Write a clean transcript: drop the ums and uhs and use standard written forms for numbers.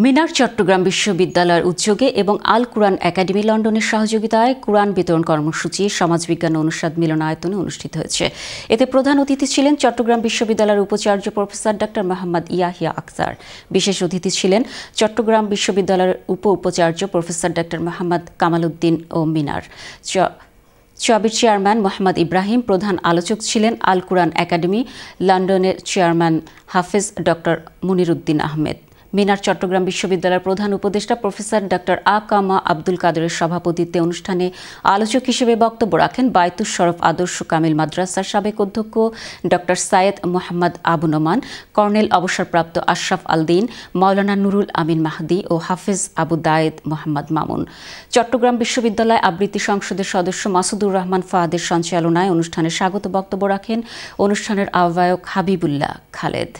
মিনার চট্টগ্রাম বিশ্ববিদ্যালয়ের উদ্যোগে এবং আল কুরআন একাডেমি লন্ডনের সহযোগিতায় কুরআন বিতরণ কর্মসূচি সমাজবিজ্ঞান অনুষদ মিলনায়তনে অনুষ্ঠিত হয়েছে। এতে প্রধান অতিথি ছিলেন চট্টগ্রাম বিশ্ববিদ্যালয়ের উপাচার্য প্রফেসর ডক্টর মোহাম্মদ ইয়াহিয়া আখতার। বিশেষ অতিথি ছিলেন চট্টগ্রাম বিশ্ববিদ্যালয়ের উপাচার্য প্রফেসর ডক্টর মোহাম্মদ কামাল উদ্দিন ও মিনার চবির চেয়ারম্যান মোহাম্মদ ইব্রাহিম। প্রধান আলোচক ছিলেন আল কুরআন একাডেমি লন্ডনের চেয়ারম্যান হাফেজ ডক্টর মুনিরুদ্দিন আহমেদ। মিনার চট্টগ্রাম বিশ্ববিদ্যালয়ের প্রধান উপদেষ্টা প্রফেসর ডক্টর আকামা আব্দুল কাদেরের সভাপতিত্বে অনুষ্ঠানে আলোচক হিসেবে বক্তব্য রাখেন বায়তুস শরফ আদর্শ কামিল মাদ্রাসার সাবেক অধ্যক্ষ ডক্টর সায়েদ মোহাম্মদ আবু নোমান, কর্নেল অবসরপ্রাপ্ত আশরাফ আলদিন, মাওলানা নুরুল আমিন মাহদি ও হাফেজ আবু দায়েদ মোহাম্মদ মামুন। চট্টগ্রাম বিশ্ববিদ্যালয় আবৃত্তি সংসদের সদস্য মাসুদুর রহমান ফাহাদের সঞ্চালনায় অনুষ্ঠানে স্বাগত বক্তব্য রাখেন অনুষ্ঠানের আহ্বায়ক হাবিবুল্লাহ খালেদ।